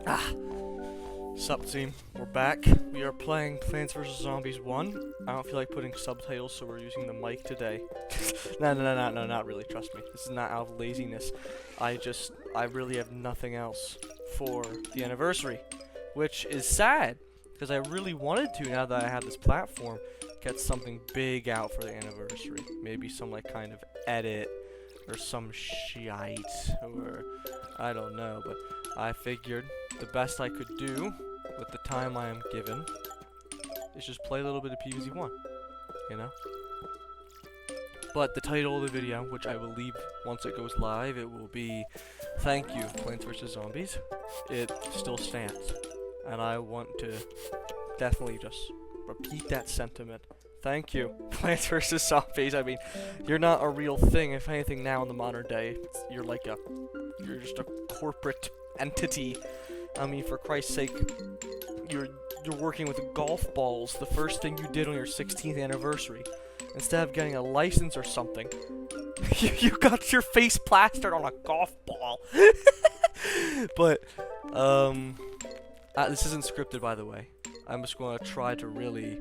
Ah, sup team, we're back. We are playing Plants vs. Zombies 1. I don't feel like putting subtitles, so we're using the mic today. No, not really, trust me. This is not out of laziness. I really have nothing else for the anniversary, which is sad, because I really wanted to, now that I have this platform, get something big out for the anniversary. Maybe some, like, kind of edit, or some shite, or I don't know, but I figured the best I could do with the time I am given is just play a little bit of PvZ1, you know? But the title of the video, which I will leave once it goes live, it will be Thank You, Plants vs. Zombies. It still stands, and I want to definitely just repeat that sentiment. Thank you, Plants vs. Zombies. I mean, you're not a real thing. If anything, now in the modern day, you're just a corporate entity. I mean, for Christ's sake, you're working with golf balls. The first thing you did on your 16th anniversary, instead of getting a license or something, you got your face plastered on a golf ball. But this isn't scripted, by the way. I'm just going to try to really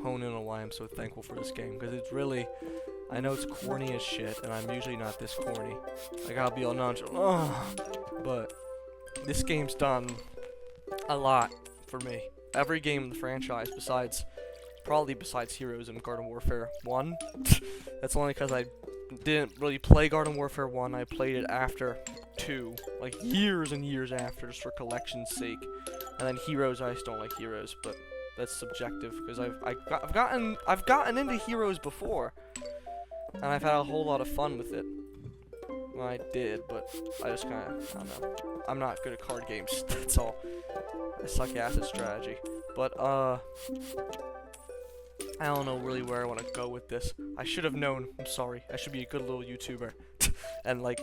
hone in on why I'm so thankful for this game, because it's really, I know it's corny as shit, and I'm usually not this corny. Like, I'll be all nonchalant, but this game's done a lot for me. Every game in the franchise, probably besides Heroes and Garden Warfare 1. That's only because I didn't really play Garden Warfare 1. I played it after 2, like years and years after, just for collection's sake. And then Heroes, I just don't like Heroes, but that's subjective, because I've gotten into Heroes before, and I've had a whole lot of fun with it. Well, I did, but I just kind of, I don't know. I'm not good at card games, that's all. I suck ass at strategy. But, I don't know really where I want to go with this. I should have known, I'm sorry. I should be a good little YouTuber. And, like,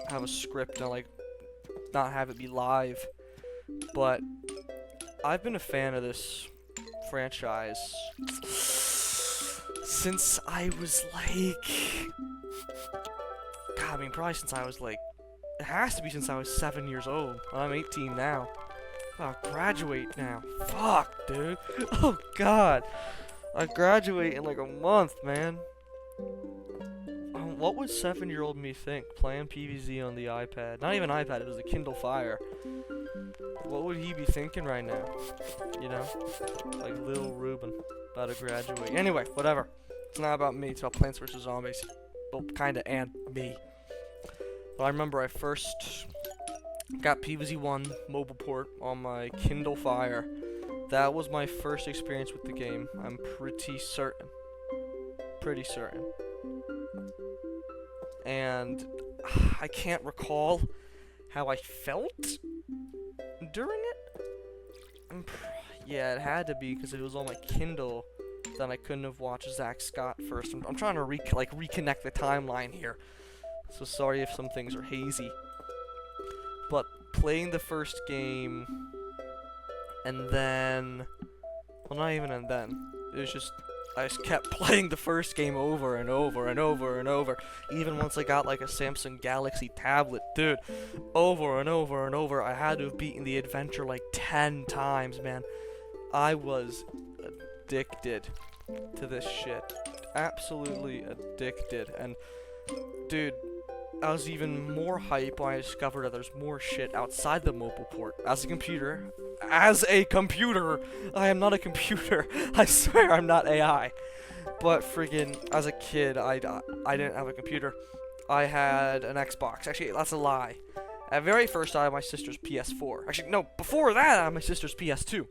have a script and, like, not have it be live. But I've been a fan of this franchise since I was like, God, I mean, probably since I was like, it has to be since I was 7 years old. I'm 18 now. I'll graduate now. Fuck, dude. Oh, God. I graduate in like a month, man. What would 7-year-old me think playing PvZ on the iPad? Not even iPad, it was a Kindle Fire. What would he be thinking right now? You know? Like little Ruben about to graduate. Anyway, whatever. It's not about me, it's about Plants vs. Zombies. Well, kinda, and me. But I remember I first got PvZ1 mobile port on my Kindle Fire. That was my first experience with the game. I'm pretty certain. Pretty certain. And I can't recall how I felt during it. Yeah, it had to be because it was on my Kindle. Then I couldn't have watched Zack Scott first. I'm trying to reconnect the timeline here. So sorry if some things are hazy. But playing the first game, and then, well, not even and then. It was just, I just kept playing the first game over and over and over and over. Even once I got like a Samsung Galaxy tablet, dude, over and over and over. I had to have beaten the adventure like 10 times, man. I was addicted to this shit. Absolutely addicted. And, dude, I was even more hype when I discovered that there's more shit outside the mobile port. As a computer, I am not a computer. I swear I'm not AI. But friggin', as a kid, I didn't have a computer. I had an Xbox. Actually, that's a lie. At very first, I had my sister's PS4. Actually, no, before that, I had my sister's PS2.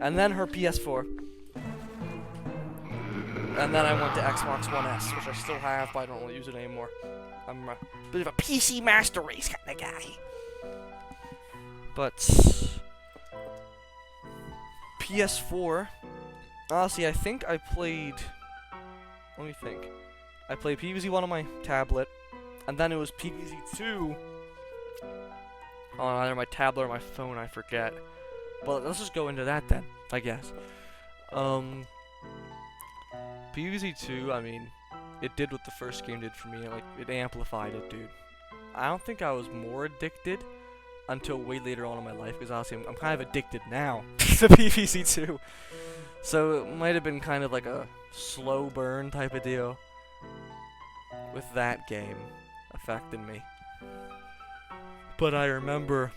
And then her PS4. And then I went to Xbox One S, which I still have, but I don't really use it anymore. I'm a bit of a PC Master Race kind of guy. But PS4, honestly, I think I played, let me think. I played PvZ1 on my tablet, and then it was PvZ2 on either my tablet or my phone, I forget. But let's just go into that then, I guess. PvZ2, I mean, it did what the first game did for me. Like, it amplified it, dude. I don't think I was more addicted until way later on in my life, because honestly, I'm kind of addicted now to PvZ2. So it might have been kind of like a slow burn type of deal with that game affecting me. But I remember,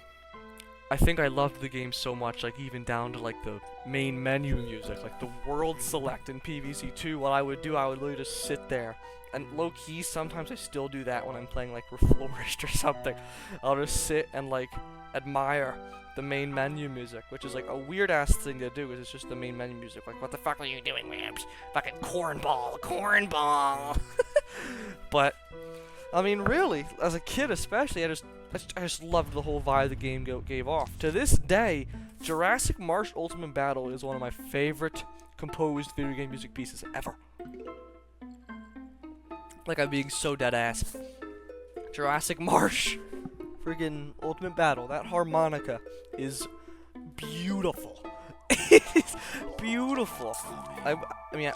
I think I loved the game so much, like even down to like the main menu music, like the world select in PvZ2. What I would do, I would literally just sit there, and low-key, sometimes I still do that when I'm playing like Reflourished or something. I'll just sit and like admire the main menu music, which is like a weird-ass thing to do, because it's just the main menu music. Like, what the fuck are you doing, Rams? Fucking cornball. But I mean, really, as a kid especially, I just loved the whole vibe the game gave off. To this day, Jurassic Marsh Ultimate Battle is one of my favorite composed video game music pieces ever. Like, I'm being so dead ass. Jurassic Marsh friggin' Ultimate Battle, that harmonica is beautiful. It's beautiful. I mean,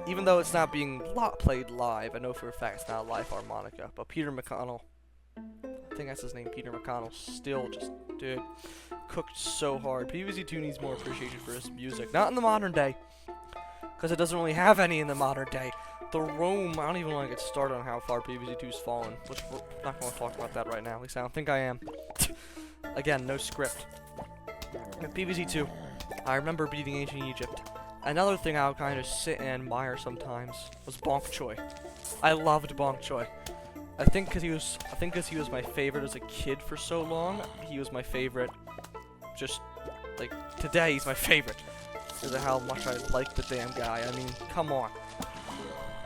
even though it's not being played live, I know for a fact it's not a live harmonica, but Peter McConnell, I think that's his name, Peter McConnell, still just, dude, cooked so hard. PvZ2 needs more appreciation for his music. Not in the modern day, because it doesn't really have any in the modern day. The Rome, I don't even want to get started on how far PvZ2's fallen, which we're not going to talk about that right now. At least I don't think I am. Again, no script. PvZ2, I remember beating Ancient Egypt. Another thing I would kind of sit and admire sometimes was Bonk Choi. I loved Bonk Choi. I think because he was my favorite as a kid for so long. He was my favorite. Just like today, he's my favorite because of how much I like the damn guy. I mean, come on.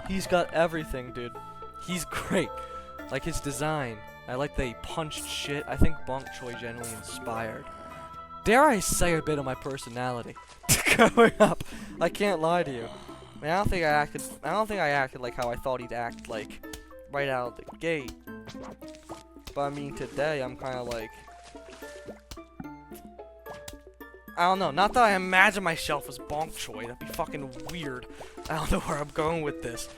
He's got everything, dude. He's great. Like his design. I like that he punched shit. I think Bonk Choi generally inspired, dare I say, a bit of my personality growing up. I can't lie to you. I mean, I don't think I acted like how I thought he'd act, like right out of the gate. But I mean, today I'm kind of like, I don't know. Not that I imagine myself as Bonk Choi. That'd be fucking weird. I don't know where I'm going with this.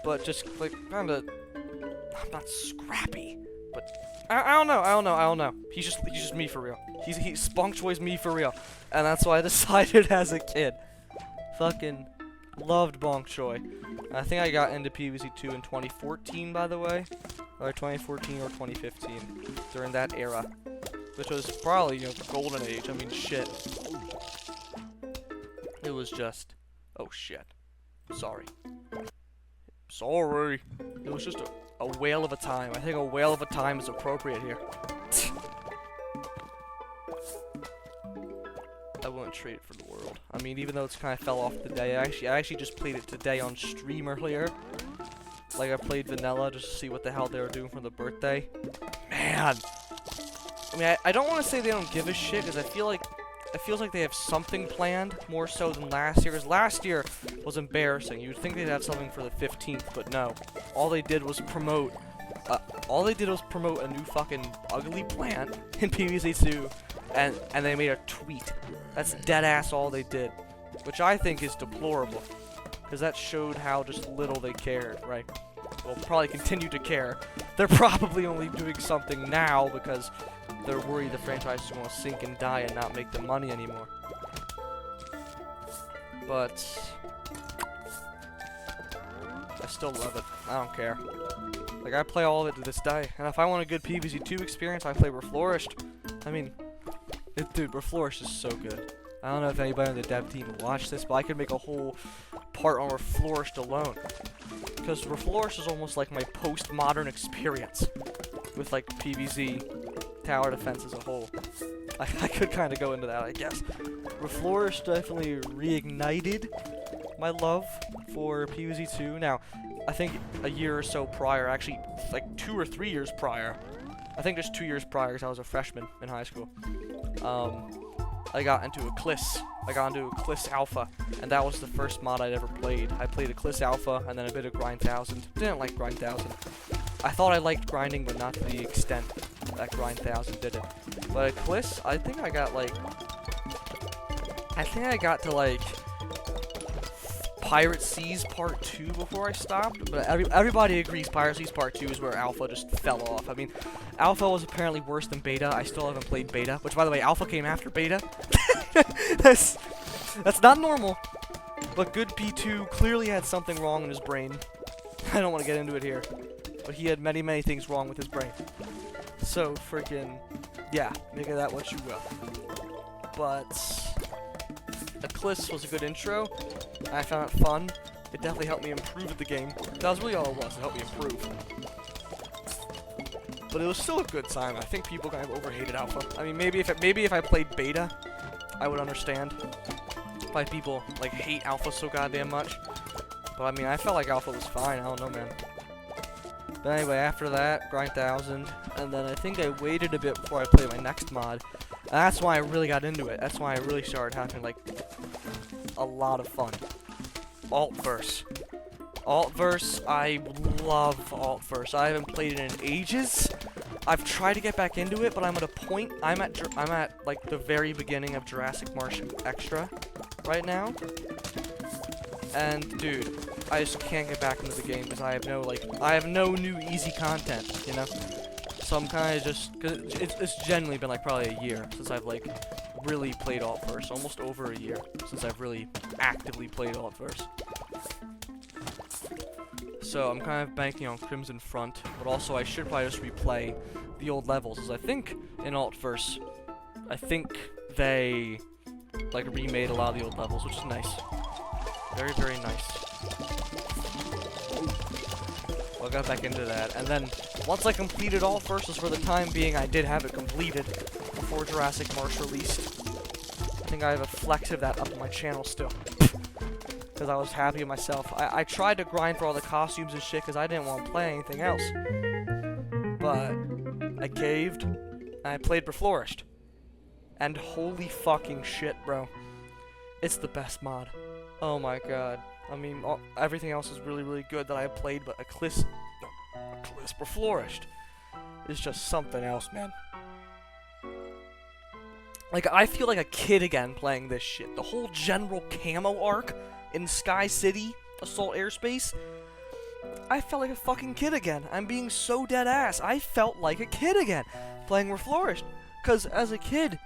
But just like kind of, I'm not scrappy, but I don't know. He's just me for real. He's Bonk Choi's me for real, and that's why I decided as a kid. Fucking loved Bonk Choi. I think I got into PvZ2 in 2014, by the way, or 2014 or 2015, during that era, which was probably, you know, the golden age. I mean, shit. It was just, oh shit. Sorry. It was just a whale of a time. I think a whale of a time is appropriate here. I wouldn't trade it for the world. I mean, even though it's kind of fell off today, I actually just played it today on stream earlier. Like, I played vanilla just to see what the hell they were doing for the birthday. Man! I mean, I don't want to say they don't give a shit, because it feels like they have something planned, more so than last year. Because last year was embarrassing. You'd think they'd have something for the 15th, but no. All they did was promote a new fucking ugly plant in PvZ2, and they made a tweet. That's dead ass all they did, which I think is deplorable, because that showed how just little they cared, right? Well, probably continue to care. They're probably only doing something now because they're worried the franchise is going to sink and die and not make the money anymore. But I still love it. I don't care. Like, I play all of it to this day. And if I want a good PvZ2 experience, I play Reflourished. I mean, dude, Reflourished is so good. I don't know if anybody on the dev team watched this, but I could make a whole part on Reflourished alone. Because Reflourished is almost like my postmodern experience with, like, PvZ tower defense as a whole. I could kind of go into that, I guess. Reflourished definitely reignited my love for PvZ2. Now, I think a year or so prior, actually, like 2 or 3 years prior, I think just 2 years prior, because I was a freshman in high school, I got into Eclipse. I got into Eclipse Alpha, and that was the first mod I'd ever played. I played Eclipse Alpha, and then a bit of Grind 1000. Didn't like Grind 1000. I thought I liked grinding, but not to the extent that Grind 1000 did it. But Eclipse, I think I got to like Pirate Seas Part 2 before I stopped, but everybody agrees Pirate Seas Part 2 is where Alpha just fell off. I mean, Alpha was apparently worse than Beta. I still haven't played Beta, which, by the way, Alpha came after Beta. That's not normal, but good P2 clearly had something wrong in his brain. I don't want to get into it here, but he had many, many things wrong with his brain. So, freaking, yeah, make of that what you will. But Eclipse was a good intro. I found it fun. It definitely helped me improve at the game. That was really all it was. It helped me improve. But it was still a good time. I think people kind of overhated Alpha. I mean, maybe if I played Beta, I would understand why people like hate Alpha so goddamn much. But I mean, I felt like Alpha was fine. I don't know, man. But anyway, after that, grind 1000, and then I think I waited a bit before I played my next mod. And that's why I really got into it. That's why I really started having like a lot of fun. Altverse. Altverse, I love Altverse. I haven't played it in ages. I've tried to get back into it, but I'm at a point. I'm at like the very beginning of Jurassic Marsh Extra right now. And dude, I just can't get back into the game because I have no new easy content, you know. So I'm kind of just, cause it's genuinely been like probably a year since I've like really played Altverse. Almost over a year since I've really actively played Altverse. So I'm kind of banking on Crimson Front, but also I should probably just replay the old levels, as I think in Altverse, I think they like remade a lot of the old levels, which is nice. Very, very nice. Well, I got back into that, and then once I completed Altverse, for the time being, I did have it completed before Jurassic Marsh released. I think I have a flex of that up on my channel still. Because I was happy with myself. I tried to grind for all the costumes and shit because I didn't want to play anything else. But I caved, and I played Reflourished. And holy fucking shit, bro. It's the best mod. Oh my god. I mean, everything else is really, really good that I played, but Eclipse Reflourished is just something else, man. Like, I feel like a kid again playing this shit. The whole general camo arc in Sky City, Assault Airspace, I felt like a fucking kid again. I'm being so dead ass. I felt like a kid again playing Reflourished. Because as a kid,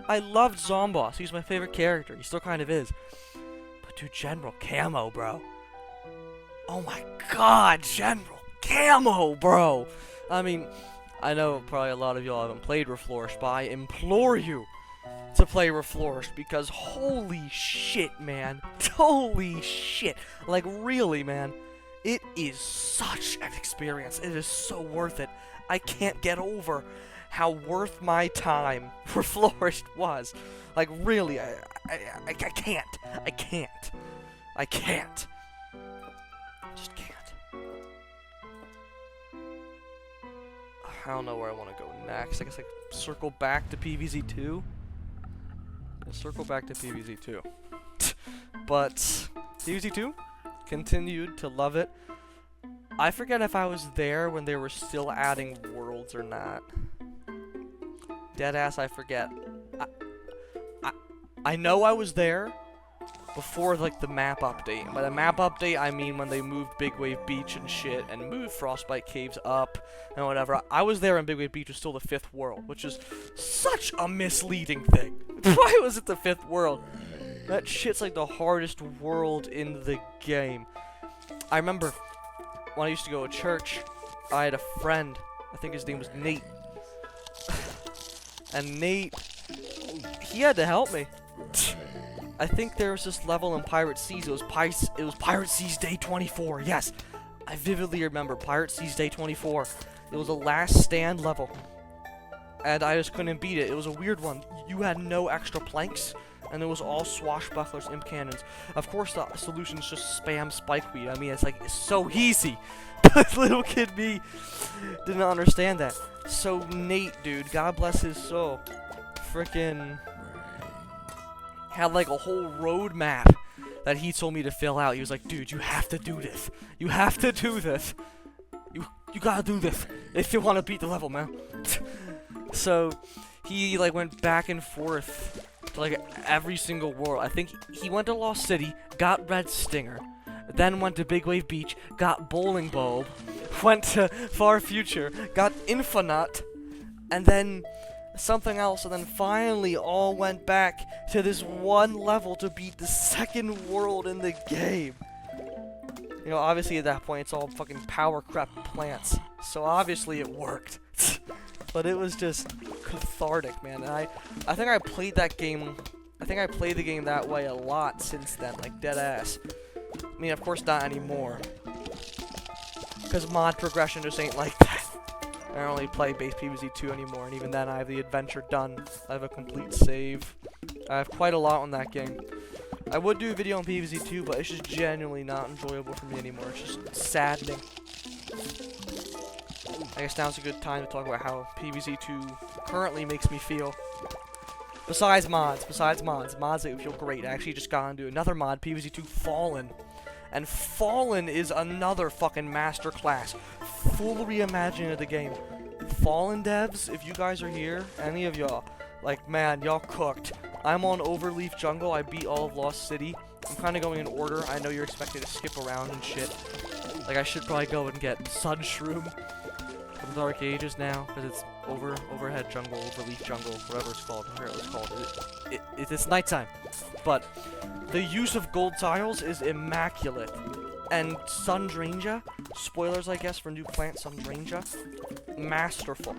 I loved Zomboss. He's my favorite character. He still kind of is. But dude, General Camo, bro. Oh my god, General Camo, bro. I mean, I know probably a lot of y'all haven't played Reflourished, but I implore you to play Reflourished, because holy shit, man. Holy shit. Like, really, man. It is such an experience. It is so worth it. I can't get over how worth my time Reflourished was. Like, really, I can't. I can't. I can't. I just can't. I don't know where I want to go next. I guess I circle back to PvZ2. Circle back to PvZ2. But PvZ2 continued to love it. I forget if I was there when they were still adding worlds or not. Deadass, I forget. I know I was there before like the map update. And by the map update, I mean when they moved Big Wave Beach and shit and moved Frostbite Caves up and whatever. I was there when Big Wave Beach was still the 5th world, which is such a misleading thing. Why was it the 5th world? That shit's like the hardest world in the game. I remember when I used to go to church, I had a friend, I think his name was Nate. And Nate, he had to help me. I think there was this level in Pirate Seas. It was Pirate Seas Day 24. Yes, I vividly remember Pirate Seas Day 24. It was a last stand level, and I just couldn't beat it. It was a weird one. You had no extra planks, and it was all swashbucklers, imp cannons. Of course, the solution is just spam spikeweed. I mean, it's like it's so easy. But little kid me didn't understand that. So Nate, dude, God bless his soul, frickin' had like a whole roadmap that he told me to fill out. He was like, dude, you have to do this. You have to do this. You gotta do this if you want to beat the level, man. So he like went back and forth for like every single world. I think he went to Lost City, got Red Stinger, then went to Big Wave Beach, got Bowling Bulb, went to Far Future, got Infinite, and then something else, and then finally all went back to this one level to beat the second world in the game. You know, obviously at that point it's all fucking power crap plants, so obviously it worked. But it was just cathartic, man. And I think I played that game, I think I played the game that way a lot since then, like dead ass. I mean, of course not anymore, because mod progression just ain't like that. I don't only play base PvZ 2 anymore, and even then I have the adventure done. I have a complete save. I have quite a lot on that game. I would do a video on PvZ 2, but it's just genuinely not enjoyable for me anymore. It's just saddening. I guess now's a good time to talk about how PvZ 2 currently makes me feel. Besides mods that feel great. I actually just got into another mod, PvZ 2 Fallen. And Fallen is another fucking masterclass. Full reimagining of the game. Fallen devs, if you guys are here, any of y'all, like, man, y'all cooked. I'm on Overleaf Jungle. I beat all of Lost City. I'm kind of going in order. I know you're expected to skip around and shit. Like, I should probably go and get Sun Shroom from Dark Ages now, because it's Overhead Jungle, Overleaf Jungle, whatever it's called. I forget what it's called. It's nighttime. But the use of gold tiles is immaculate. And Sundranger, spoilers I guess for new plant Sundranger, masterful.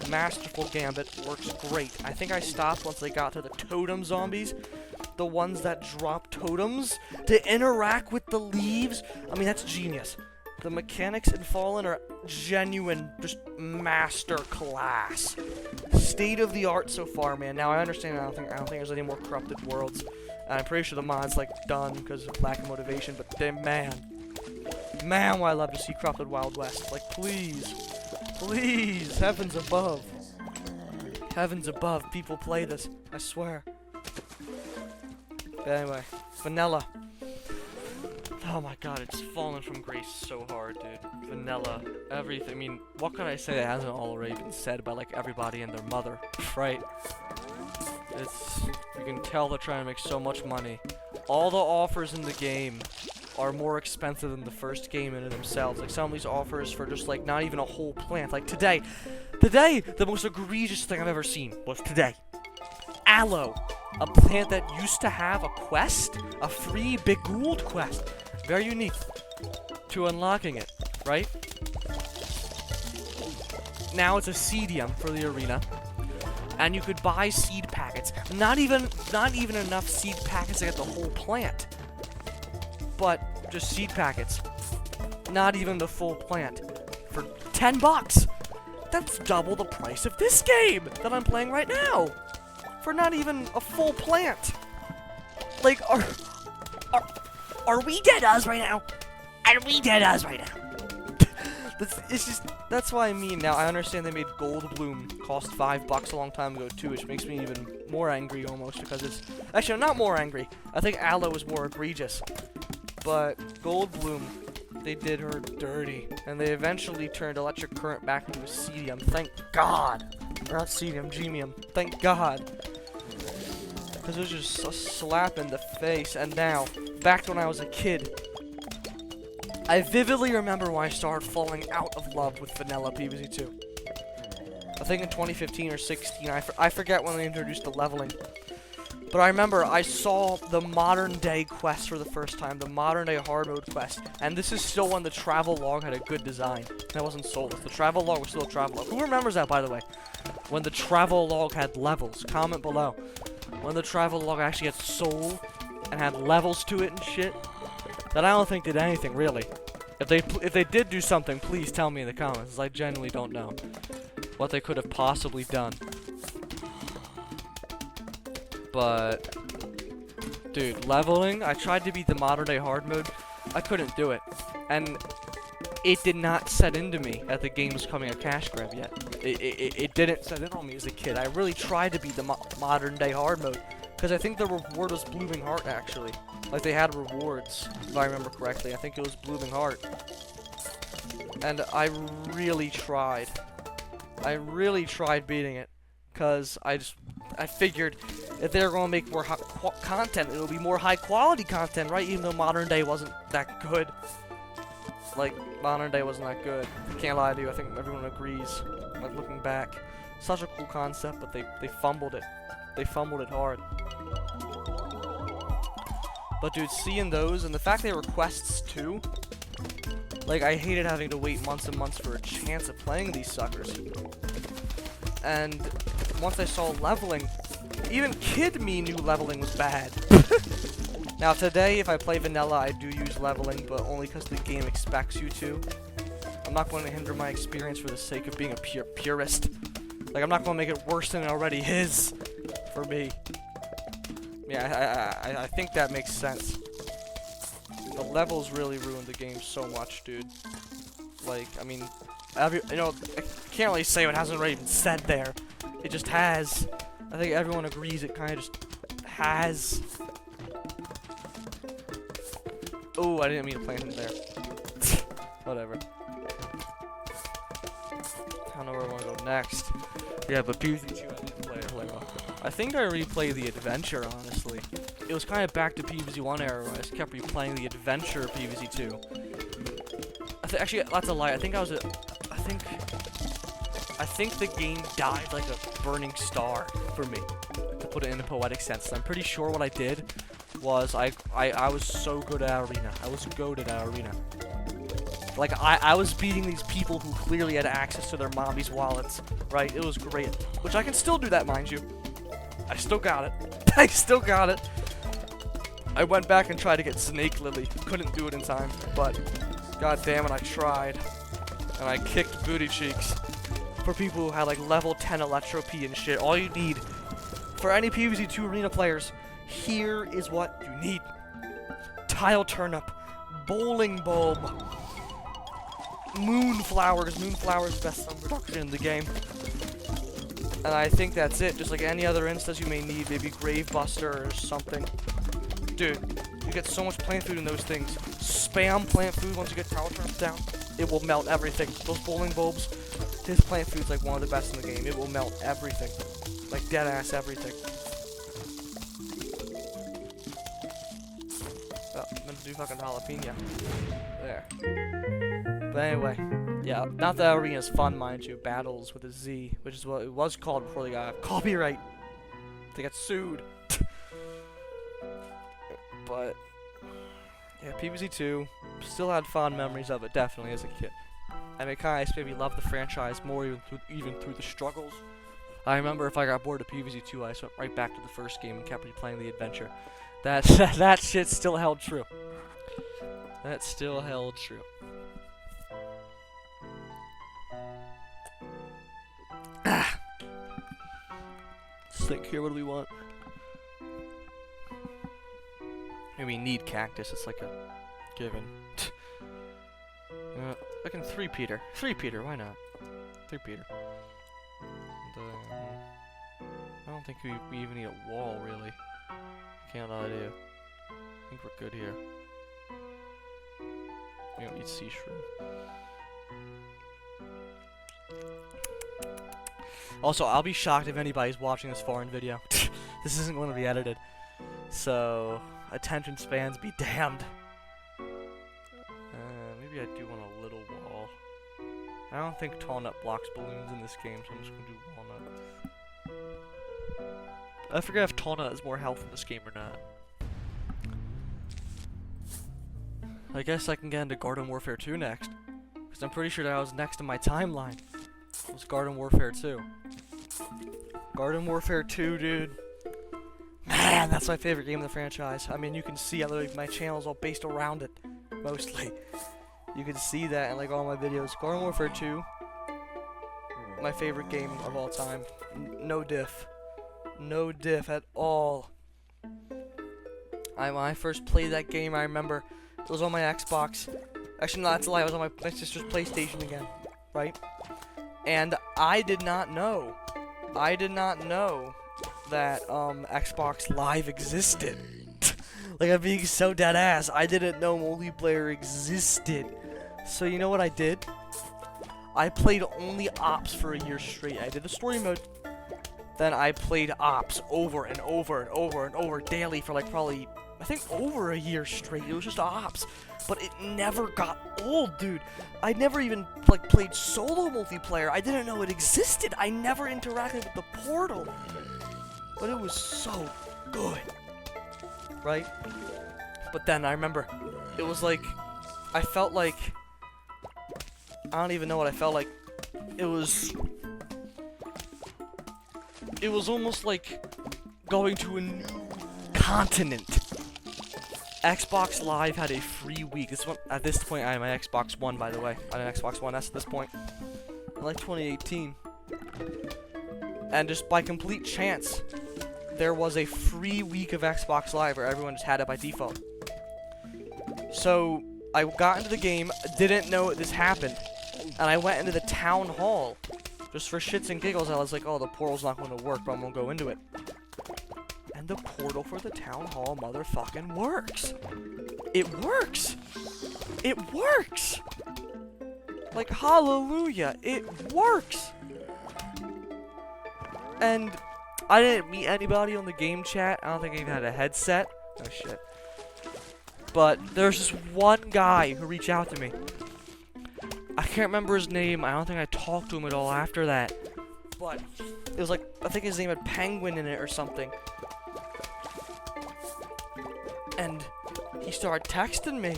Masterful gambit, works great. I think I stopped once they got to the totem zombies. The ones that drop totems to interact with the leaves. I mean, that's genius. The mechanics in Fallen are genuine, just master class. State of the art so far, man. Now I understand. I don't think there's any more corrupted worlds. And I'm pretty sure the mod's like done because of lack of motivation. But damn, man, would I love to see corrupted Wild West. Like, please, please, heavens above, people play this. I swear. But anyway, vanilla. Oh my god, it's fallen from grace so hard, dude. Vanilla, everything. I mean, what can I say that hasn't already been said by like everybody and their mother, right? You can tell they're trying to make so much money. All the offers in the game are more expensive than the first game in it themselves. Like some of these offers for just like not even a whole plant. Like today, the most egregious thing I've ever seen was today. Aloe, a plant that used to have a quest, a free Big Gould quest. Very unique to unlocking it, right? Now it's a seedium for the arena, and you could buy seed packets. Not even enough seed packets to get the whole plant, but just seed packets. Not even the full plant for $10. That's double the price of this game that I'm playing right now. For not even a full plant. Like, are we dead us right now? Are we dead us right now? That's what I mean. Now I understand they made Gold Bloom cost $5 a long time ago too, which makes me even more angry almost because it's actually not more angry. I think Aloe is more egregious, but Gold Bloom, they did her dirty, and they eventually turned electric current back into a seedium. Thank God. Or not seedium, gemium. Thank God. Because it was just a slap in the face. And now, back to when I was a kid, I vividly remember when I started falling out of love with vanilla PvZ 2. I think in 2015 or 16, I forget when they introduced the leveling. But I remember I saw the modern day quest for the first time, the modern day hard mode quest. And this is still when the travel log had a good design. That wasn't soulless. The travel log was still a travel log. Who remembers that, by the way? When the travel log had levels. Comment below. When the travel log actually had soul and had levels to it and shit. That I don't think did anything, really. If they did do something, please tell me in the comments, 'cause I genuinely don't know what they could have possibly done. But, dude, leveling, I tried to beat the modern day hard mode, I couldn't do it. And it did not set into me that the game was coming a cash grab yet. It didn't set in on me as a kid. I really tried to beat the modern day hard mode, because I think the reward was Blooming Heart, actually. Like, they had rewards, if I remember correctly. I think it was Blooming Heart. And I really tried. I really tried beating it, because I figured if they're going to make more content, it'll be more high quality content, right? Even though modern day wasn't that good. Like, modern day wasn't that good. I can't lie to you, I think everyone agrees. Like, looking back, such a cool concept, but they fumbled it. They fumbled it hard. But dude, seeing those, and the fact they were quests too, like, I hated having to wait months and months for a chance of playing these suckers. And once I saw leveling, even kid me knew leveling was bad. Now today, if I play vanilla, I do use leveling, but only because the game expects you to. I'm not going to hinder my experience for the sake of being a purist. Like, I'm not going to make it worse than it already is for me. Yeah, I think that makes sense. The levels really ruined the game so much, dude. Like, I mean, you know, I can't really say what hasn't already been said there. It just has. I think everyone agrees it kind of just has. Oh, I didn't mean to plant him there. Whatever. I don't know where I want to go next. Yeah, but PvZ2 I didn't play it. I think I replayed the adventure, honestly. It was kind of back to PvZ1 era where I just kept replaying the adventure of PvZ2. Actually, that's a lie. I think the game died like a burning star for me, to put it in a poetic sense. I'm pretty sure what I did was I was so good at arena. I was goated at arena. Like, I was beating these people who clearly had access to their mommy's wallets, right? It was great. Which I can still do that, mind you. I still got it. I still got it. I went back and tried to get Snake Lily. Couldn't do it in time, but god damn it, I tried. And I kicked booty cheeks for people who had like level 10 Electro P and shit. All you need for any PvZ2 arena players, here is what you need. Tile turnip, bowling bulb, moonflowers. Moonflowers, best sun production in the game. And I think that's it. Just like any other instance you may need, maybe Gravebuster or something. Dude, you get so much plant food in those things. Spam plant food once you get tower turnips down. It will melt everything. Those bowling bulbs, his plant food's like one of the best in the game. It will melt everything. Like dead ass everything. Oh, I'm gonna do fucking jalapeno. There. But anyway, yeah, not that arena's fun, mind you. Battles with a Z, which is what it was called before they got copyright. They got sued. But yeah, PvZ2 still had fond memories of it, definitely as a kid. And it kind of made me love the franchise more, even through the struggles. I remember if I got bored of PvZ2, I just went right back to the first game and kept replaying the adventure. That shit still held true. That still held true. Ah. Let's think here. What do we want? Maybe need cactus. It's like a given. Fucking 3-peater. 3-peater. Why not? 3-peater. I don't think we even need a wall, really. Can't lie to you. I think we're good here. We don't need sea shroom. Also, I'll be shocked if anybody's watching this foreign video. This isn't going to be edited. So, attention spans be damned. Maybe I do want a little wall. I don't think tall nut blocks balloons in this game, so I'm just going to do walnut. I forget if tall nut has more health in this game or not. I guess I can get into Garden Warfare 2 next. Because I'm pretty sure that was next in my timeline. It was Garden Warfare 2. Garden Warfare 2, dude. Man, that's my favorite game in the franchise. I mean, you can see my channel is all based around it, mostly. You can see that in like all my videos. Garden Warfare 2, my favorite game of all time. No diff. No diff at all. When I first played that game, I remember it was on my Xbox. Actually, no, that's a lie. It was on my sister's PlayStation again, right? And I did not know that Xbox Live existed. Like, I'm being so dead ass. I didn't know multiplayer existed. So you know what I did? I played only ops for a year straight. I did the story mode. Then I played Ops over and over and over and over daily for like probably, I think, over a year straight. It was just Ops. But it never got old, dude. I never even like played solo multiplayer. I didn't know it existed. I never interacted with the portal. But it was so good. Right? But then I remember it was like, I felt like, I don't even know what I felt like. It was almost like going to a new continent. Xbox Live had a free week. At this point, I had my Xbox One, by the way. I had an Xbox One S at this point. In like 2018. And just by complete chance, there was a free week of Xbox Live where everyone just had it by default. So, I got into the game, didn't know this happened, and I went into the town hall. Just for shits and giggles, I was like, oh, the portal's not going to work, but I'm going to go into it. And the portal for the town hall motherfucking works. It works. It works. Like, hallelujah, it works. And I didn't meet anybody on the game chat. I don't think I even had a headset. Oh, shit. But there's this one guy who reached out to me. I can't remember his name. I don't think I talked to him at all after that. But it was like, I think his name had Penguin in it or something. And he started texting me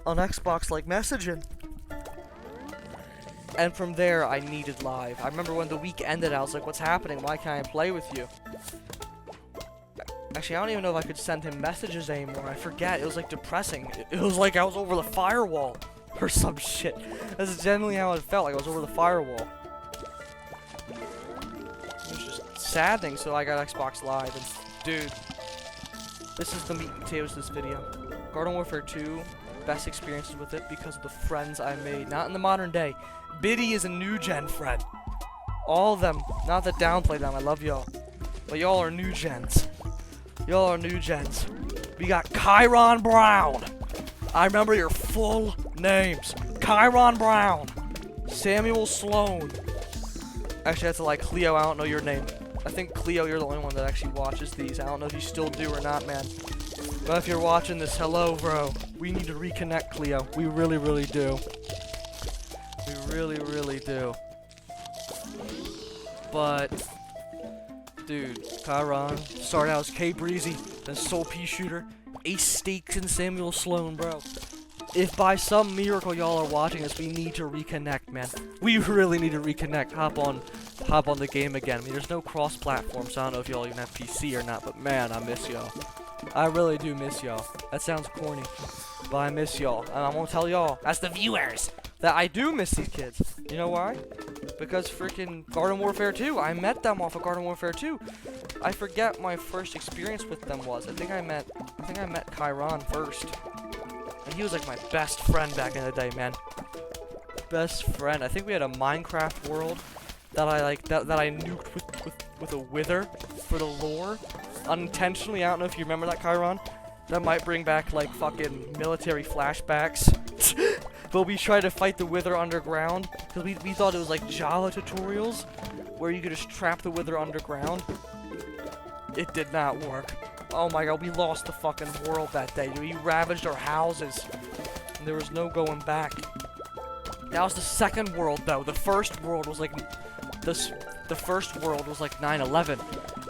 on Xbox, like messaging. And from there, I needed live. I remember when the week ended, I was like, what's happening? Why can't I play with you? Actually, I don't even know if I could send him messages anymore. I forget. It was like depressing. It was like I was over the firewall or some shit. That's generally how it felt. Like I was over the firewall. It was just saddening. So I got Xbox Live, and dude, this is the meat and potatoes of this video. Garden Warfare 2, best experiences with it because of the friends I made. Not in the modern day. Biddy is a new gen friend. All of them. Not to downplay them. I love y'all. But y'all are new gens. Y'all are new gens. We got Kyron Brown. I remember your full names. Kyron Brown. Samuel Sloan. Actually, that's like Cleo. I don't know your name. I think Cleo, you're the only one that actually watches these. I don't know if you still do or not, man. But if you're watching this, hello, bro. We need to reconnect, Cleo. We really, really do. We really, really do. But, dude, Kyron started out as K Breezy, then Soul Pea Shooter, Ace Stakes, and Samuel Sloan, bro. If by some miracle y'all are watching this, we need to reconnect, man. We really need to reconnect. Hop on the game again. I mean, there's no cross-platform, so I don't know if y'all even have PC or not, but man, I miss y'all. I really do miss y'all. That sounds corny, but I miss y'all. And I'm gonna tell y'all, as the viewers, that I do miss these kids. You know why? Because freaking Garden Warfare 2. I met them off of Garden Warfare 2. I forget my first experience with them was. I think I met Kyron first. And he was like my best friend back in the day, man. Best friend. I think we had a Minecraft world that I nuked with a wither for the lore. Unintentionally. I don't know if you remember that, Kyron. That might bring back like fucking military flashbacks. But we tried to fight the wither underground because we thought it was like Java tutorials where you could just trap the wither underground. It did not work. Oh my god, we lost the fucking world that day. We ravaged our houses and there was no going back. That was the second world though. The first world was like the first world was like 9/11.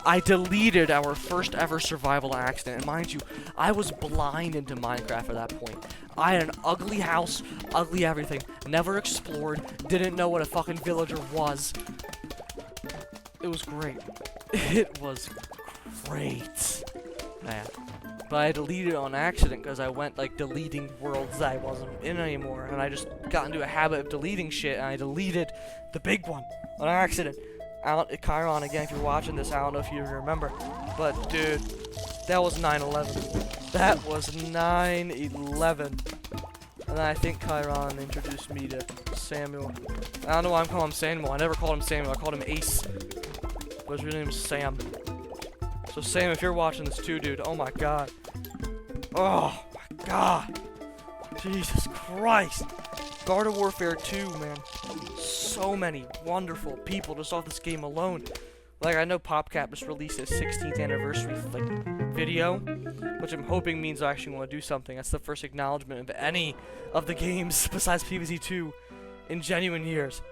I deleted our first ever survival accident, and mind you, I was blind into Minecraft at that point. I had an ugly house, ugly everything, never explored, didn't know what a fucking villager was. It was great. It was great, man. But I deleted it on accident because I went like deleting worlds that I wasn't in anymore, and I just got into a habit of deleting shit, and I deleted the big one on accident. Kyron, again, if you're watching this, I don't know if you remember, but dude, that was 9/11. That was 9/11. And then I think Kyron introduced me to Samuel. I don't know why I'm calling him Samuel. I never called him Samuel. I called him Ace. But his real name is Sam. So Sam, if you're watching this too, dude, oh my god. Oh my god. Jesus Christ. Garden Warfare 2, man. So many wonderful people just off this game alone. Like, I know PopCap just released his 16th anniversary, like, video, which I'm hoping means I actually want to do something. That's the first acknowledgement of any of the games besides PvZ 2 in genuine years.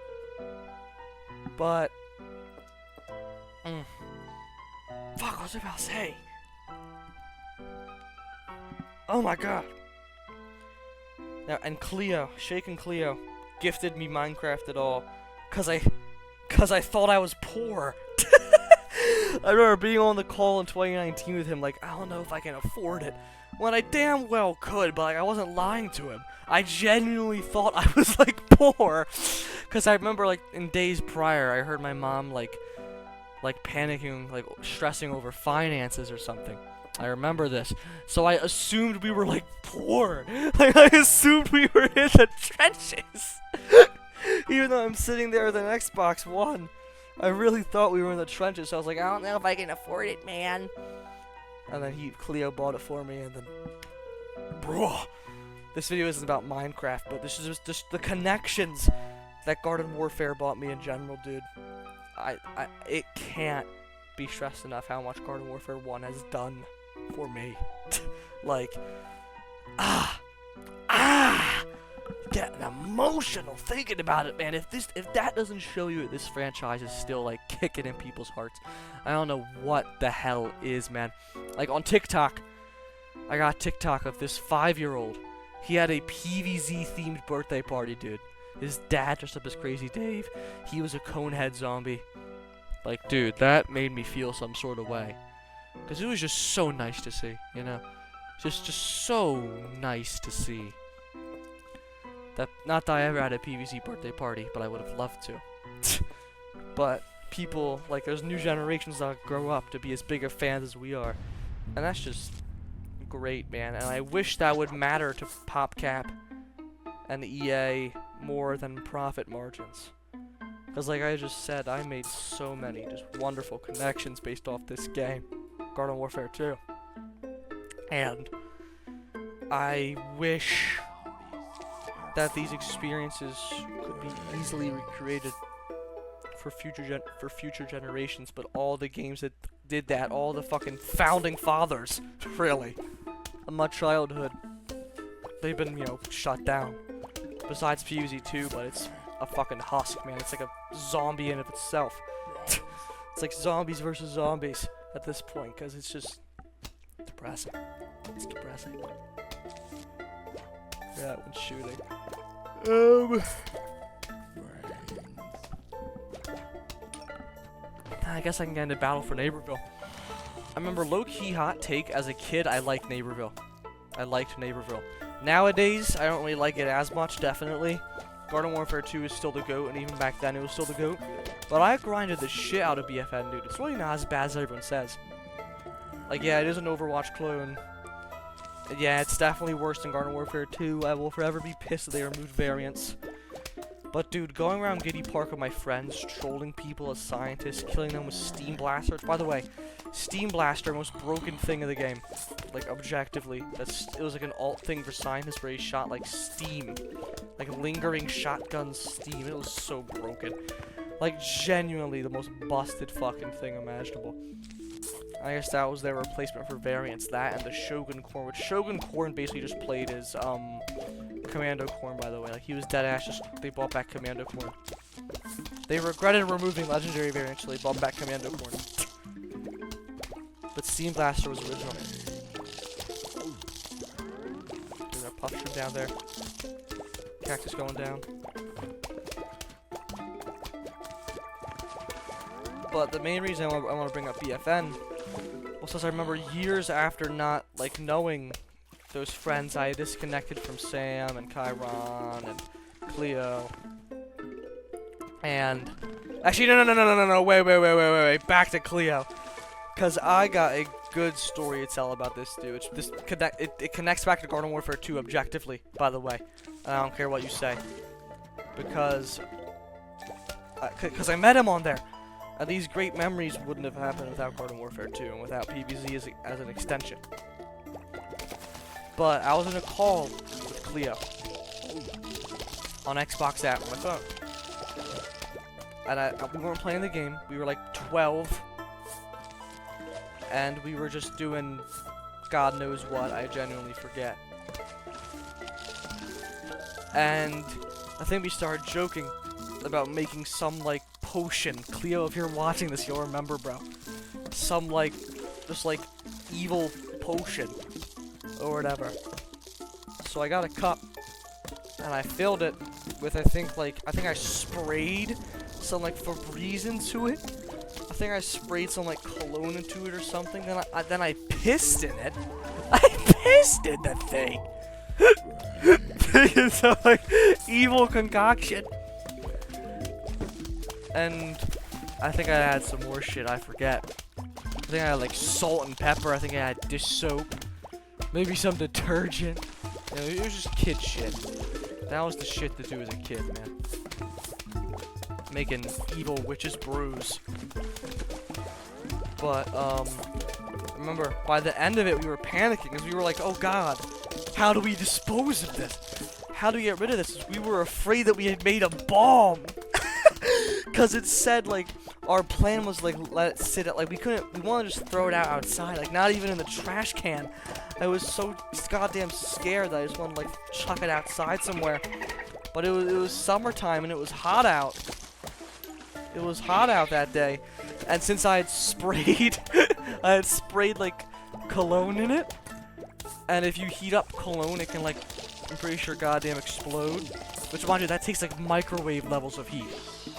But, fuck, what was I about to say? Oh my god. Now, and Cleo, Shaken Cleo, gifted me Minecraft at all, cause I thought I was poor. I remember being on the call in 2019 with him, like, I don't know if I can afford it. When I damn well could, but like, I wasn't lying to him. I genuinely thought I was, like, poor. Because I remember, like, in days prior, I heard my mom, like panicking, like, stressing over finances or something. I remember this. So I assumed we were, like, poor. Like, I assumed we were in the trenches. Even though I'm sitting there with an Xbox One. I really thought we were in the trenches, so I was like, I don't know if I can afford it, man. And then Cleo bought it for me, and then, bro, this video isn't about Minecraft, but this is just the connections that Garden Warfare bought me in general, dude. It can't be stressed enough how much Garden Warfare 1 has done for me. Like, getting emotional thinking about it, man. If that doesn't show you that this franchise is still, like, kicking in people's hearts, I don't know what the hell is, man. Like, on TikTok, I got TikTok of this 5-year-old. He had a PvZ themed birthday party, dude. His dad dressed up as Crazy Dave. He was a conehead zombie. Like, dude, that made me feel some sort of way, because it was just so nice to see, you know, just so nice to see. Not that I ever had a PvZ birthday party, but I would have loved to. But people, like, there's new generations that grow up to be as big of fans as we are, and that's just great, man. And I wish that would matter to PopCap and EA more than profit margins, because, like I just said, I made so many just wonderful connections based off this game, Garden Warfare 2, and I wish that these experiences could be easily recreated for future generations. But all the games that did that, all the fucking founding fathers, really, of my childhood, they've been, you know, shut down. Besides PvZ 2, but it's a fucking husk, man. It's like a zombie in of itself. It's like zombies versus zombies at this point, because it's just depressing. It's depressing. Yeah, that one's shooting. I guess I can get into Battle for Neighborville. I remember low-key hot take, as a kid, I liked Neighborville. I liked Neighborville. Nowadays, I don't really like it as much, definitely. Garden Warfare 2 is still the GOAT, and even back then it was still the GOAT. But I grinded the shit out of BFN, dude. It's really not as bad as everyone says. Like, yeah, it is an Overwatch clone. Yeah, it's definitely worse than Garden Warfare 2. I will forever be pissed that they removed variants. But dude, going around Giddy Park with my friends, trolling people as scientists, killing them with Steam Blasters. By the way, Steam Blaster, most broken thing of the game. Like, objectively. It was like an alt thing for scientists where he shot, like, steam. Like, lingering shotgun steam. It was so broken. Like, genuinely the most busted fucking thing imaginable. I guess that was their replacement for variants. That and the Shogun Corn, which Shogun Corn basically just played as, Commando Corn, by the way. Like, he was dead ass, just, they brought back Commando Corn. They regretted removing legendary variants, so they brought back Commando Corn. But Steam Blaster was original. There's our puff shroom down there. Cactus going down. But the main reason I want to bring up BFN was because I remember years after not, like, knowing those friends, I disconnected from Sam and Chiron and Cleo. And actually, no, wait, back to Cleo, because I got a good story to tell about this dude. It connects back to Garden Warfare 2 objectively, by the way. And I don't care what you say, because I met him on there. And these great memories wouldn't have happened without Garden Warfare 2 and without PvZ as an extension. But I was in a call with Cleo on Xbox app on my phone. And we weren't playing the game. We were like 12 and we were just doing God knows what. I genuinely forget. And I think we started joking about making some, like, potion. Cleo, if you're watching this, you'll remember, bro. Some, like, just, like, evil potion. Or whatever. So I got a cup. And I filled it with, I think I sprayed some, like, Febreze into it. I think I sprayed some, like, cologne into it or something. Then I pissed in it. I pissed in that thing. It's some, like, evil concoction. And I think I had some more shit, I forget. I think I had, like, salt and pepper. I think I had dish soap. Maybe some detergent. You know, it was just kid shit. That was the shit to do as a kid, man. Making evil witch's brews. But, remember, by the end of it, we were panicking, because we were like, oh god, how do we dispose of this? How do we get rid of this? We were afraid that we had made a bomb. Because it said, like, our plan was, like, let it sit at, like, we wanted to just throw it out outside, like, not even in the trash can. I was so goddamn scared that I just wanted to, like, chuck it outside somewhere. But it was summertime and it was hot out. It was hot out that day. And since I had sprayed, like, cologne in it. And if you heat up cologne, it can, like, I'm pretty sure goddamn explode. Which, mind you, that takes, like, microwave levels of heat.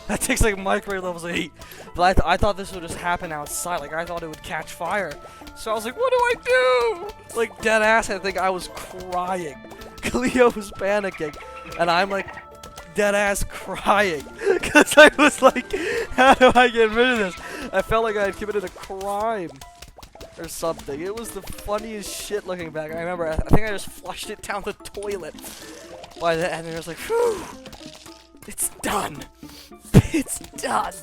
That takes, like, microwave levels of heat. But I thought this would just happen outside. Like, I thought it would catch fire. So I was like, what do I do? Like, dead ass, I think I was crying. Cleo was panicking. And I'm, like, dead ass crying. Because I was like, how do I get rid of this? I felt like I had committed a crime. Or something. It was the funniest shit looking back. I remember, I think I just flushed it down the toilet. By the end, and I was like, whew, it's done. It's done.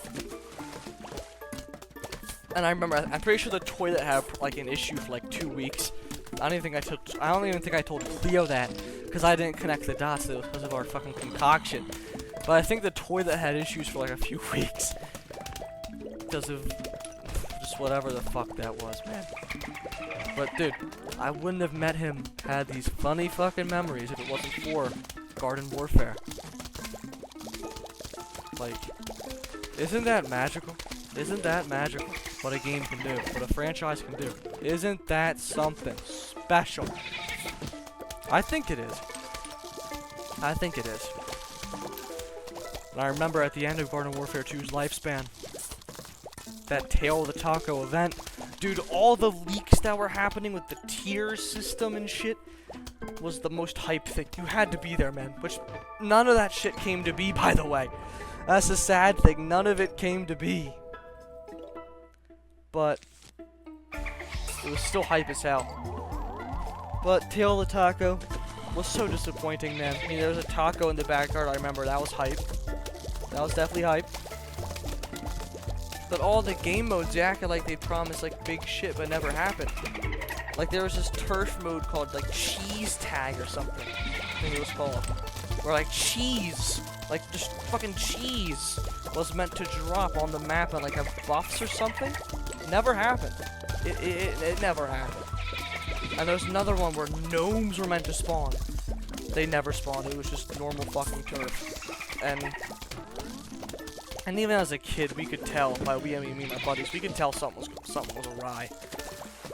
And I remember, I'm pretty sure the toilet had like an issue for like 2 weeks. I don't even think I told Cleo that, because I didn't connect the dots because of our fucking concoction. But I think the toilet had issues for like a few weeks. Because of just whatever the fuck that was, man. But dude, I wouldn't have met him, had these funny fucking memories if it wasn't for Garden Warfare. Like, isn't that magical? Isn't that magical? What a game can do, what a franchise can do. Isn't that something special? I think it is. I think it is. And I remember at the end of Garden Warfare 2's lifespan, that Tail of the Taco event, dude, all the leaks that were happening with the tier system and shit was the most hype thing. You had to be there, man. Which, none of that shit came to be, by the way. That's the sad thing. None of it came to be. But it was still hype as hell. But Tail of the Taco was so disappointing, man. I mean, there was a taco in the backyard, I remember. That was hype. That was definitely hype. But all the game modes, they acted like they promised like big shit, but never happened. Like there was this turf mode called like cheese tag or something. I think it was called. Where like cheese, like just fucking cheese, was meant to drop on the map and like have buffs or something. Never happened. It never happened. And there's another one where gnomes were meant to spawn. They never spawned. It was just normal fucking turf. And even as a kid, we could tell, by we I mean me and my buddies, we could tell something was awry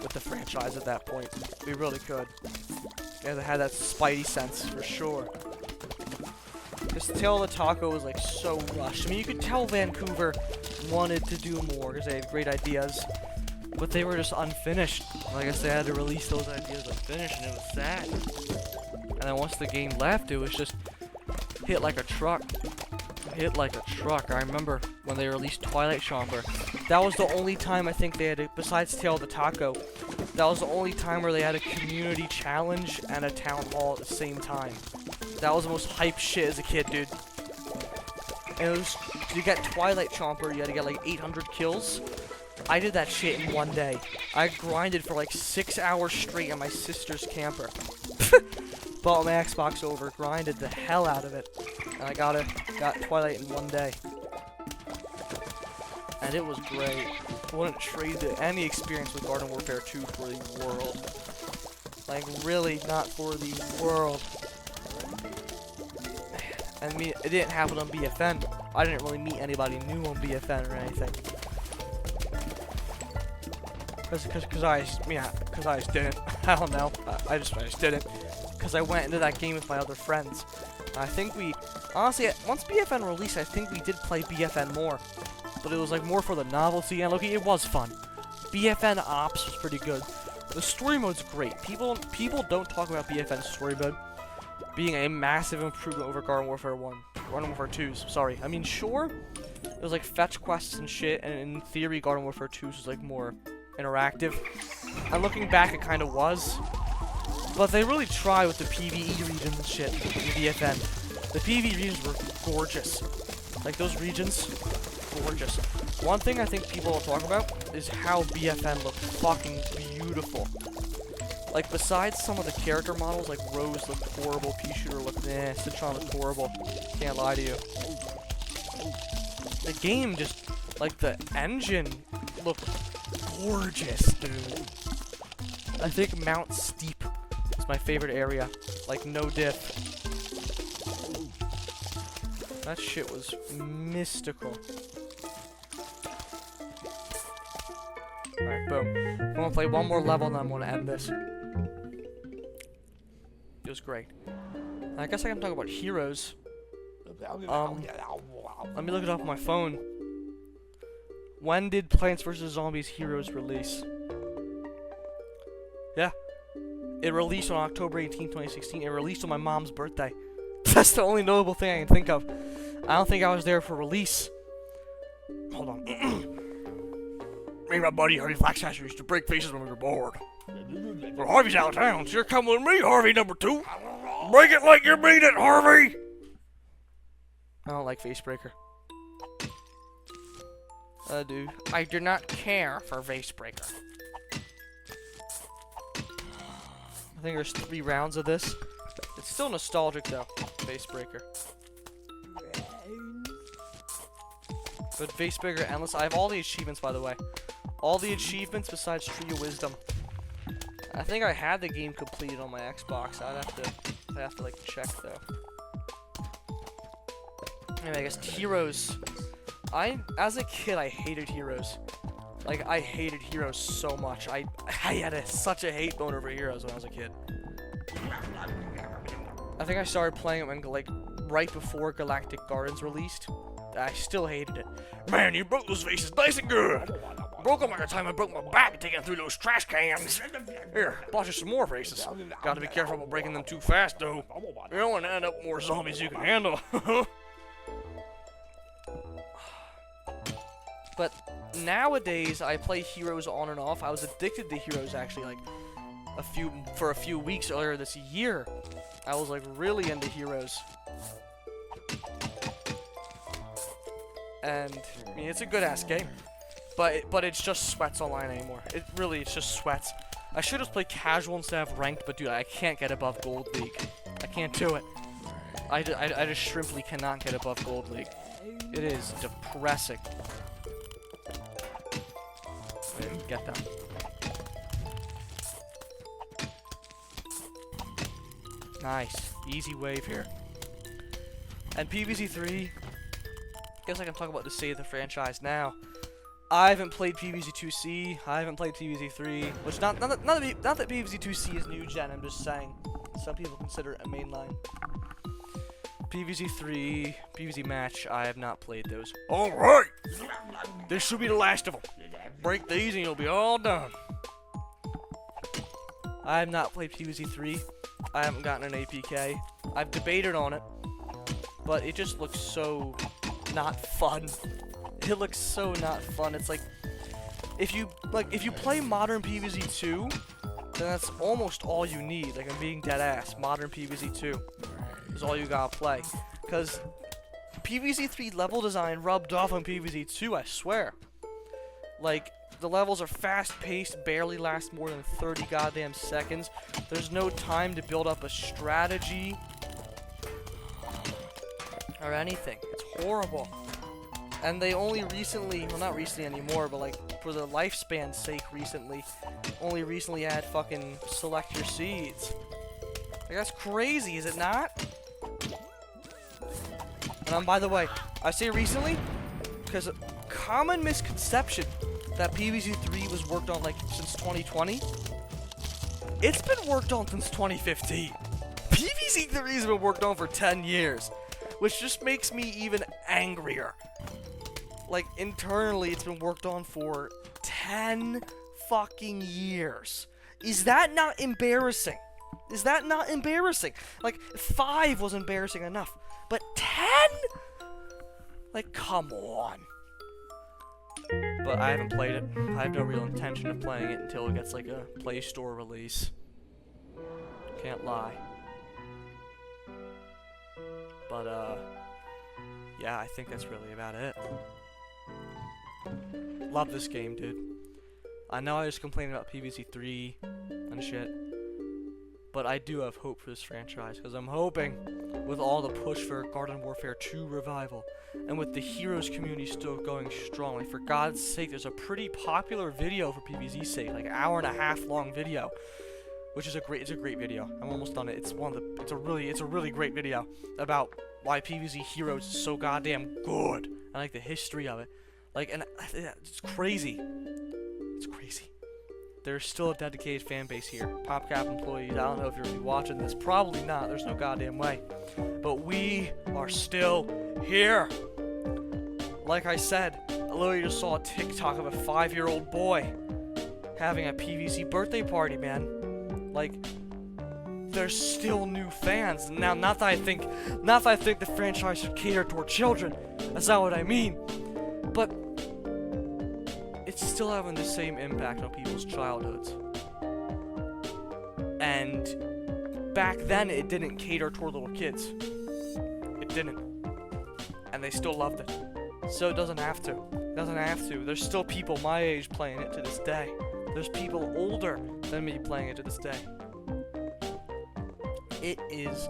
with the franchise at that point. We really could. Yeah, they had that spidey sense for sure. This Tail of the Taco was like so rushed. I mean, you could tell Vancouver wanted to do more because they had great ideas, but they were just unfinished. Like I said, they had to release those ideas unfinished, and it was sad. And then once the game left, it was just hit like a truck. Hit like a truck. I remember when they released Twilight Chomper. That was the only time I think they had, besides Tail of the Taco, that was the only time where they had a community challenge and a town hall at the same time. That was the most hype shit as a kid, dude. And it was, to get Twilight Chomper, you had to get like 800 kills. I did that shit in one day. I grinded for like 6 hours straight on my sister's camper. Bought my Xbox over, grinded the hell out of it. And I got Twilight in one day. and it was great. I wouldn't trade any experience with Garden Warfare 2 for the world. Like, really, not for the world. I mean, it didn't happen on BFN. I didn't really meet anybody new on BFN or anything. Cause I just didn't. I don't know. I just didn't. Cause I went into that game with my other friends. I think we, honestly, once BFN released, I think we did play BFN more. But it was like more for the novelty, and look, it was fun. BFN Ops was pretty good. The story mode's great. People don't talk about BFN story mode being a massive improvement over Garden Warfare 1. Garden Warfare 2's, sorry. I mean, sure, it was like fetch quests and shit, and in theory, Garden Warfare 2's was like more interactive. And looking back, it kind of was. But they really tried with the PvE regions and shit in BFN. The PvE regions were gorgeous. Like, those regions, gorgeous. One thing I think people don't talk about is how BFN looked fucking beautiful. Like, besides some of the character models, like Rose looked horrible, Pea-Shooter looked Citron looked horrible. Can't lie to you. The game just, like, the engine looked gorgeous, dude. I think Mount Steep is my favorite area. Like, no diff. That shit was mystical. Alright, boom. I'm gonna play one more level and then I'm gonna end this. It was great. I guess I can talk about heroes. Let me look it up on my phone. When did Plants vs. Zombies Heroes release? Yeah. It released on October 18, 2016. It released on my mom's birthday. That's the only notable thing I can think of. I don't think I was there for release. Hold on. Me and my buddy Harvey Flaxasher used to break faces when we were bored. But Harvey's out of town, so you're coming with me, Harvey number 2. Break it like you mean it, Harvey! I don't like Facebreaker. Dude. I do not care for Facebreaker. I think there's 3 rounds of this. It's still nostalgic though, Facebreaker. But Facebreaker Endless, I have all the achievements by the way. All the achievements besides Tree of Wisdom. I think I had the game completed on my Xbox. I'd have to like check though. Anyway, I guess Heroes. As a kid, I hated Heroes. Like, I hated Heroes so much. I had such a hate bone over Heroes when I was a kid. I think I started playing it when, like, right before Galactic Gardens released. I still hated it. Man, you broke those faces nice and good. Broke them by the time I broke my back taking through those trash cans. Here, bought you some more faces. Gotta be careful about breaking them too fast, though. You don't want to end up with more zombies you can handle. But nowadays, I play Heroes on and off. I was addicted to Heroes, actually, like, for a few weeks earlier this year. I was, like, really into Heroes. And, I mean, it's a good-ass game. But it's just sweats online anymore. It's just sweats. I should just play casual instead of ranked, but dude, I can't get above Gold League. I can't do it. I just shrimply cannot get above Gold League. It is depressing. Get them. Nice. Easy wave here. And PvZ 3, guess I can talk about the state of the franchise now. I haven't played PvZ 2C, I haven't played PvZ 3, which not that PvZ 2C is new gen, I'm just saying. Some people consider it a mainline. PvZ 3, PvZ match, I have not played those. Alright! This should be the last of them. Break these and you'll be all done. I have not played PvZ 3. I haven't gotten an APK. I've debated on it, but it just looks so not fun. It looks so not fun. It's like if you play modern PvZ 2, then that's almost all you need. Like, I'm being dead ass. Modern PvZ 2 is all you gotta play. Cause PvZ 3 level design rubbed off on PvZ 2, I swear. Like, the levels are fast-paced, barely last more than 30 goddamn seconds. There's no time to build up a strategy or anything. It's horrible. And they only recently, well not recently anymore, but like for the lifespan's sake recently, only recently add fucking select your seeds. Like that's crazy, is it not? And by the way, I say recently, because a common misconception that PvZ3 was worked on like since 2020. It's been worked on since 2015. PvZ3 has been worked on for 10 years, which just makes me even angrier. Like internally, it's been worked on for 10 fucking years. Is that not embarrassing? Is that not embarrassing? Like 5 was embarrassing enough, but 10? Like come on. But I haven't played it. I have no real intention of playing it until it gets like a Play Store release. Can't lie. But yeah, I think that's really about it. Love this game, dude. I know I was complaining about PvZ3 and shit, but I do have hope for this franchise, because I'm hoping with all the push for Garden Warfare 2 revival, and with the Heroes community still going strong, like for God's sake, there's a pretty popular video for PvZ's sake, like an hour-and-a-half long video, which is it's a great video. I'm almost done it. It's a really great video about why PvZ Heroes is so goddamn good. I like the history of it. Like, and it's crazy. It's crazy. There's still a dedicated fan base here. PopCap employees, I don't know if you're really watching this. Probably not. There's no goddamn way. But we are still here. Like I said, I literally just saw a TikTok of a 5-year-old boy having a PvZ birthday party, man. Like, there's still new fans. Now, not that I think the franchise should cater toward children. That's not what I mean. But it's still having the same impact on people's childhoods. And back then, it didn't cater toward little kids. It didn't. And they still loved it. So it doesn't have to. It doesn't have to. There's still people my age playing it to this day. There's people older than me playing it to this day. It is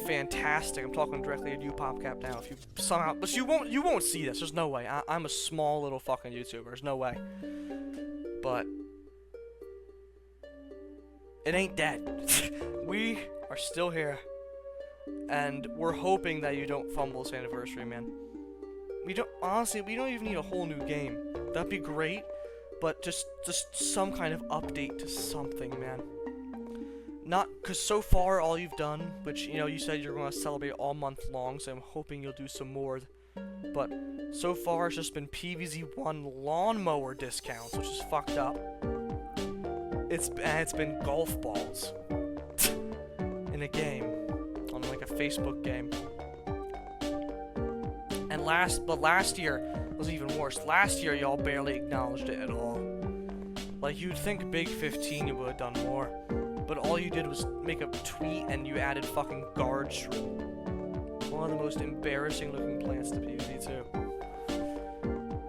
fantastic. I'm talking directly to you, PopCap, now. If you somehow, but you won't see this. There's no way. I'm a small little fucking YouTuber. There's no way. But it ain't dead. We are still here, and we're hoping that you don't fumble this anniversary, man. We don't even need a whole new game. That'd be great, but just some kind of update to something, man. Not, because so far all you've done, which, you know, you said you're going to celebrate all month long, so I'm hoping you'll do some more. But so far it's just been PvZ1 lawnmower discounts, which is fucked up. It's been golf balls in a game, on like a Facebook game. And last year was even worse. Last year y'all barely acknowledged it at all. Like, you'd think Big 15 you would have done more. But all you did was make a tweet and you added fucking guard shrew. One of the most embarrassing looking plants to PvZ2.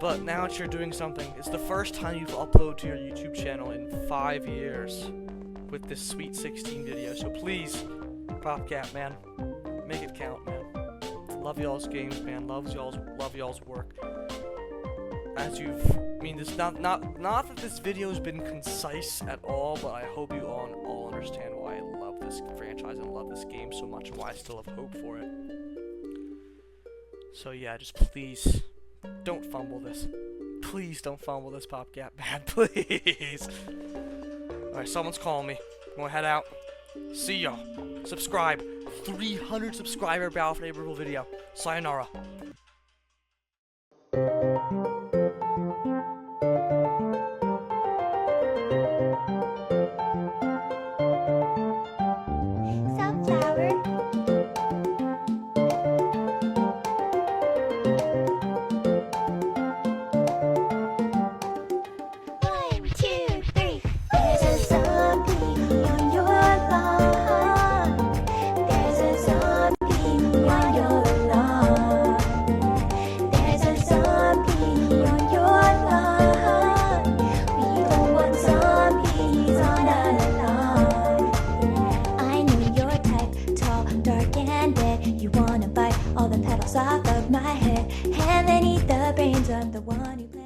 But now that you're doing something, it's the first time you've uploaded to your YouTube channel in 5 years with this Sweet 16 video. So please, PopCap, man, make it count, man. Love y'all's games, man. Love y'all's work. As this not that this video has been concise at all, but I hope you all understand why I love this franchise and love this game so much, and why I still have hope for it. So yeah, just please don't fumble this. Please don't fumble this, PopCap, man. Please. Alright, someone's calling me. I'm gonna head out. See y'all. Subscribe. 300 subscriber Battle for Neighborville video. Sayonara. Off of my head, and one who plays